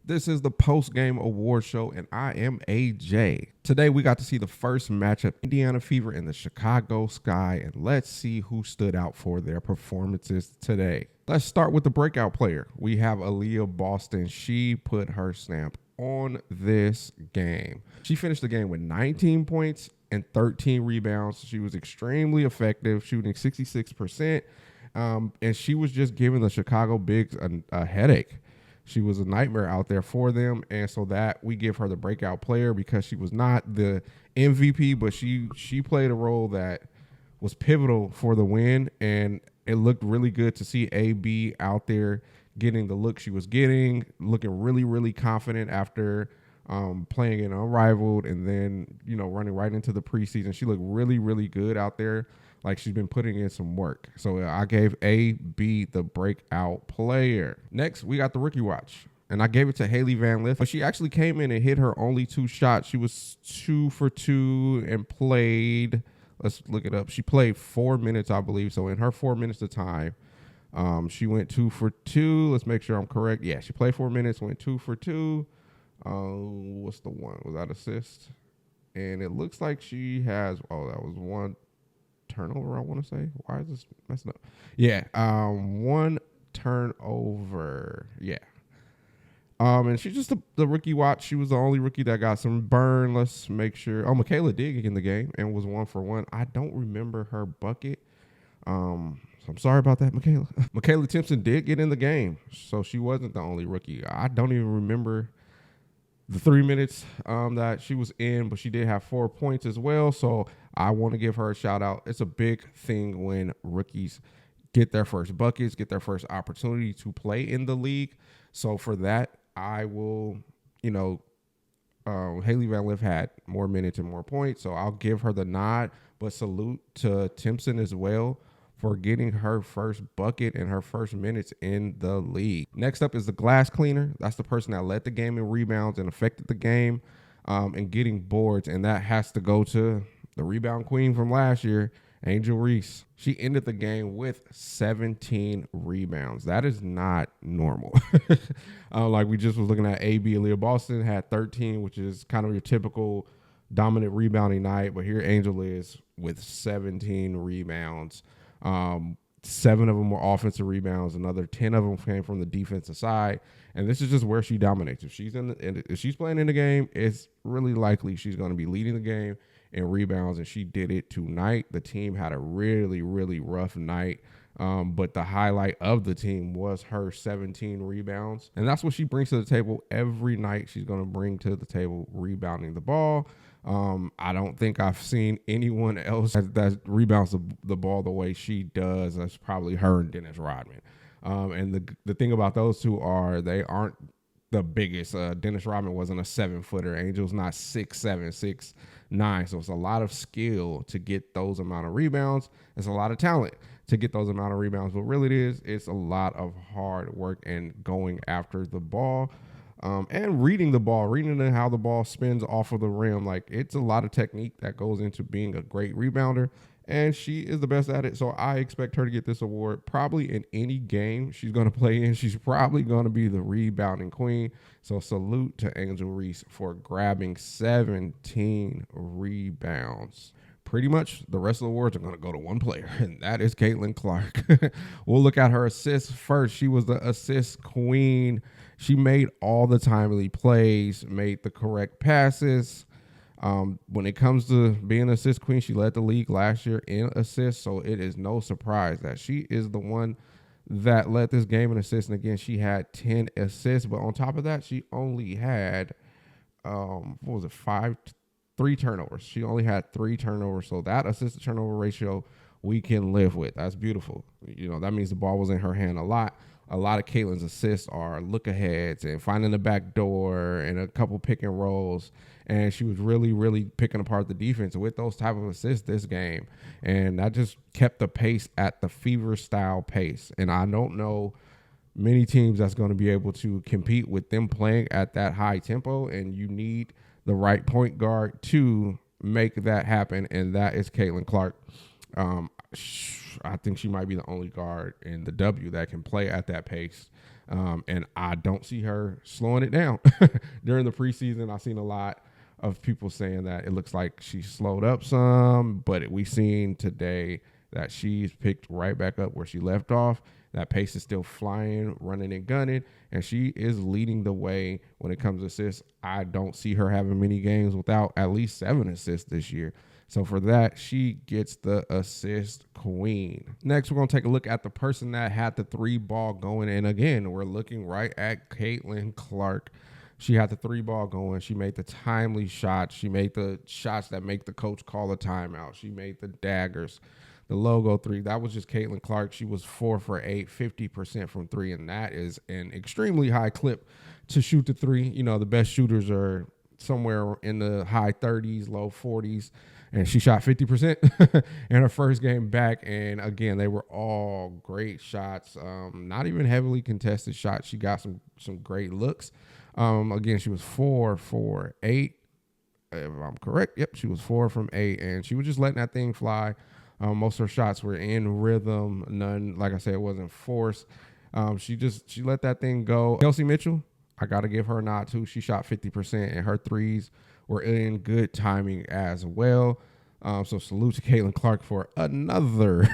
This is the post-game award show, and I am AJ. Today, we got to see the first matchup, Indiana Fever and the Chicago Sky, and let's see who stood out for their performances today. Let's start with the breakout player. We have Aaliyah Boston. She put her stamp on this game. She finished the game with 19 points and 13 rebounds. She was extremely effective, shooting 66%, and she was just giving the Chicago Bigs a headache. She was a nightmare out there for them, and so that we give her the breakout player because she was not the MVP, but she played a role that was pivotal for the win, and it looked really good to see AB out there getting the look she was getting, looking really, really confident after playing in Unrivaled and then, running right into the preseason. She looked really, really good out there, like she's been putting in some work. So I gave AB the breakout player. Next, we got the rookie watch, and I gave it to Haley Van Lith, but she actually came in and hit her only 2 shots. She was 2 for 2 and played, let's look it up. She played 4 minutes, I believe. So in her 4 minutes of time, she went 2 for 2. Let's make sure I'm correct. Yeah, she played 4 minutes, went 2 for 2. What's the one? Was that assist? And it looks like she has, that was 1 turnover, I want to say. Why is this messing up? Yeah, 1 turnover. Yeah. And she's just the rookie watch. She was the only rookie that got some burn. Let's make sure. Oh, Michaela did get in the game and was 1 for 1. I don't remember her bucket. So I'm sorry about that, Michaela. Michaela Timpson did get in the game, so she wasn't the only rookie. I don't even remember the 3 minutes that she was in, but she did have 4 points as well. So I want to give her a shout out. It's a big thing when rookies get their first buckets, get their first opportunity to play in the league. So for that, I will, Haley Van Lith had more minutes and more points, so I'll give her the nod, but salute to Timpson as well for getting her first bucket and her first minutes in the league. Next up is the glass cleaner. That's the person that led the game in rebounds and affected the game and getting boards, and that has to go to the rebound queen from last year, Angel Reese. She ended the game with 17 rebounds. That is not normal. Like we just was looking at AB, Aaliyah Boston had 13, which is kind of your typical dominant rebounding night, but here Angel is with 17 rebounds. 7 of them were offensive rebounds. Another 10 of them came from the defensive side. And this is just where she dominates. If she's playing in the game, it's really likely she's going to be leading the game in rebounds, and she did it tonight. The team had a really, really rough night. But the highlight of the team was her 17 rebounds. And that's what she brings to the table every night. She's going to bring to the table rebounding the ball. I don't think I've seen anyone else that rebounds the ball the way she does. That's probably her and Dennis Rodman. And the thing about those two are they aren't the biggest. Dennis Rodman wasn't a 7-footer. Angel's not 6'7", 6'9". So it's a lot of skill to get those amount of rebounds. It's a lot of talent to get those amount of rebounds. But really it's a lot of hard work and going after the ball. And reading the ball, reading how the ball spins off of the rim. Like, it's a lot of technique that goes into being a great rebounder, and she is the best at it. So I expect her to get this award probably in any game she's going to play in. She's probably going to be the rebounding queen. So salute to Angel Reese for grabbing 17 rebounds. Pretty much the rest of the awards are going to go to one player, and that is Caitlin Clark. We'll look at her assists first. She was the assist queen. She made all the timely plays, made the correct passes. When it comes to being an assist queen, she led the league last year in assists, so it is no surprise that she is the one that led this game in assists. And again, she had 10 assists, but on top of that, she only had, 3 turnovers. She only had 3 turnovers, so that assist to turnover ratio we can live with. That's beautiful. That means the ball was in her hand a lot. A lot of Caitlin's assists are look-aheads and finding the back door and a couple pick and rolls. And she was really, really picking apart the defense with those type of assists this game. And that just kept the pace at the Fever-style pace. And I don't know many teams that's going to be able to compete with them playing at that high tempo. And you need the right point guard to make that happen, and that is Caitlin Clark. I think she might be the only guard in the W that can play at that pace. And I don't see her slowing it down. During the preseason, I've seen a lot of people saying that it looks like she slowed up some, but we seen today that she's picked right back up where she left off. That pace is still flying, running and gunning, and she is leading the way when it comes to assists. I don't see her having many games without at least 7 assists this year. So for that, she gets the assist queen. Next, we're going to take a look at the person that had the 3-ball going. And again, we're looking right at Caitlin Clark. She had the 3-ball going. She made the timely shots. She made the shots that make the coach call a timeout. She made the daggers, the logo 3. That was just Caitlin Clark. She was 4 for 8, 50% from 3. And that is an extremely high clip to shoot the 3. You know, the best shooters are somewhere in the high 30s, low 40s. And she shot 50% in her first game back. And again, they were all great shots. Not even heavily contested shots. She got some great looks. Again, she was 4 for 8. If I'm correct. Yep, she was 4 from 8. And she was just letting that thing fly. Most of her shots were in rhythm. None, like I said, it wasn't forced. She let that thing go. Kelsey Mitchell, I got to give her a nod too. She shot 50% and her threes were in good timing as well. So salute to Caitlin Clark for another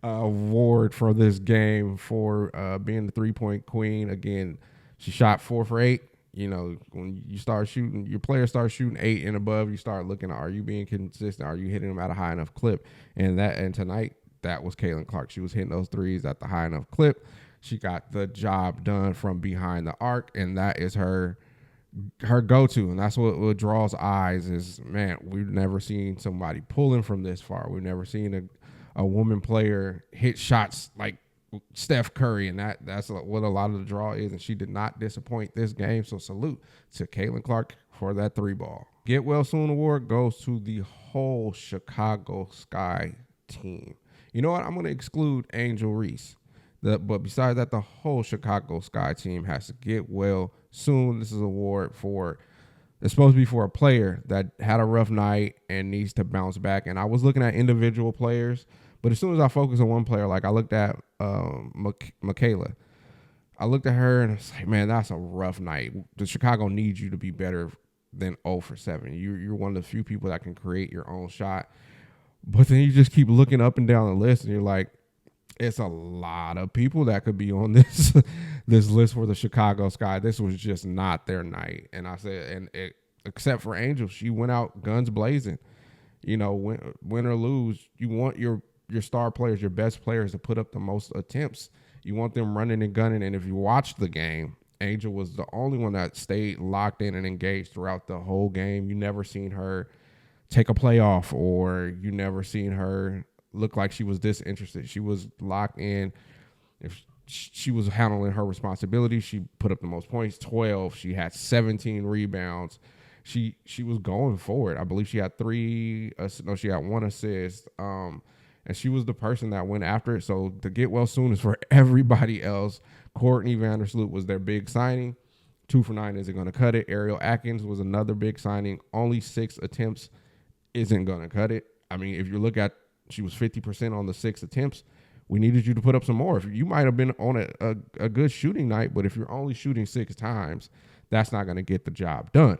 award for this game for being the 3-point queen. Again, she shot 4 for 8. You know, when you start shooting, your players start shooting 8 and above, you start looking, are you being consistent? Are you hitting them at a high enough clip? And tonight, that was Caitlin Clark. She was hitting those threes at the high enough clip. She got the job done from behind the arc, and that is her go-to. And that's what draws eyes is, man, we've never seen somebody pulling from this far. We've never seen a woman player hit shots like Steph Curry, and that's what a lot of the draw is, and she did not disappoint this game. So salute to Caitlin Clark for that 3-ball. Get Well Soon award goes to the whole Chicago Sky team. You know what? I'm going to exclude Angel Reese. But besides that, the whole Chicago Sky team has to get well soon. This is an award it's supposed to be for a player that had a rough night and needs to bounce back. And I was looking at individual players, but as soon as I focus on one player, like I looked at Michaela, I looked at her and it's like, man, that's a rough night. The Chicago needs you to be better than 0 for 7. You're one of the few people that can create your own shot. But then you just keep looking up and down the list and you're like, it's a lot of people that could be on this list for the Chicago Sky. This was just not their night. And I said, except for Angel, she went out guns blazing. You know, win or lose, you want your star players, your best players to put up the most attempts. You want them running and gunning. And if you watch the game, Angel was the only one that stayed locked in and engaged throughout the whole game. You never seen her take a play off, or you never seen her look like she was disinterested. She was locked in. If she was handling her responsibility, she put up the most points, 12. She had 17 rebounds. She was going forward. I believe she had 1 assist. And she was the person that went after it. So the get well soon is for everybody else. Courtney Vandersloot was their big signing. 2 for 9 isn't going to cut it. Ariel Atkins was another big signing. Only 6 attempts isn't going to cut it. I mean, if you look at, she was 50% on the 6 attempts. We needed you to put up some more. If you might have been on a good shooting night, but if you're only shooting 6 times, that's not going to get the job done.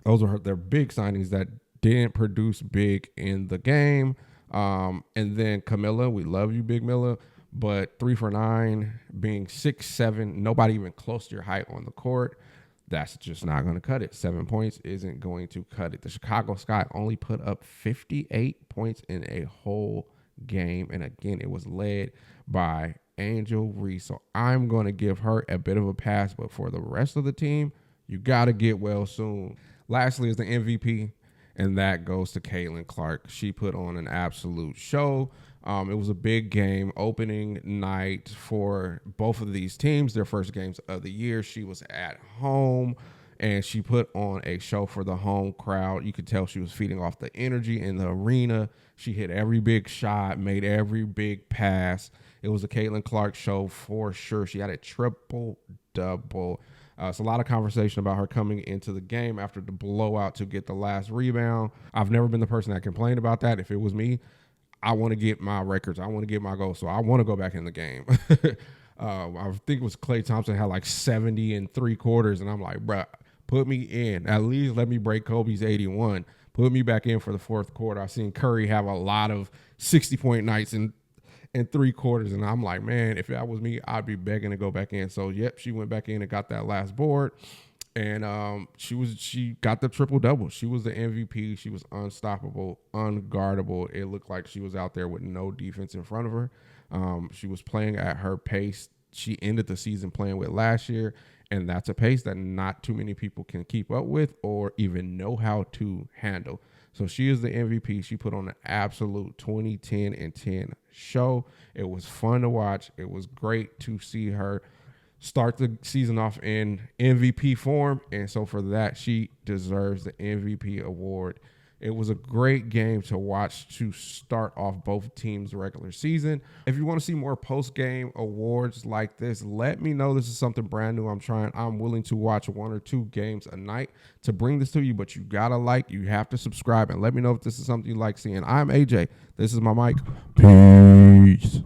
Those are their big signings that didn't produce big in the game. And then Camilla, we love you, Big Milla, but 3 for 9, being 6'7", nobody even close to your height on the court. That's just not going to cut it. 7 points isn't going to cut it. The Chicago Sky only put up 58 points in a whole game. And again, it was led by Angel Reese. So I'm going to give her a bit of a pass. But for the rest of the team, you got to get well soon. Lastly is the MVP, and that goes to Caitlin Clark. She put on an absolute show. It was a big game, opening night for both of these teams, their first games of the year. She was at home, and she put on a show for the home crowd. You could tell she was feeding off the energy in the arena. She hit every big shot, made every big pass. It was a Caitlin Clark show for sure. She had a triple-double. It's a lot of conversation about her coming into the game after the blowout to get the last rebound. I've never been the person that complained about that. If it was me, I want to get my records. I want to get my goals. So I want to go back in the game. I think it was Klay Thompson had like 70 and 3/4, and I'm like, bruh, put me in. At least let me break Kobe's 81. Put me back in for the fourth quarter. I've seen Curry have a lot of 60-point nights and 3/4, and I'm like, man, if that was me, I'd be begging to go back in. So yep, she went back in and got that last board, and she got the triple double. She was the MVP. She was unstoppable, unguardable. It looked like she was out there with no defense in front of her. She was playing at her pace she ended the season playing with last year, and that's a pace that not too many people can keep up with or even know how to handle. So she is the MVP. She put on an absolute 2010 and 10 show. It was fun to watch. It was great to see her start the season off in MVP form. And so for that, she deserves the MVP award. It was a great game to watch to start off both teams' regular season. If you want to see more post-game awards like this, let me know. This is something brand new I'm trying. I'm willing to watch 1 or 2 games a night to bring this to you, but you got to you have to subscribe, and let me know if this is something you like seeing. I'm AJ. This is my mic. Peace.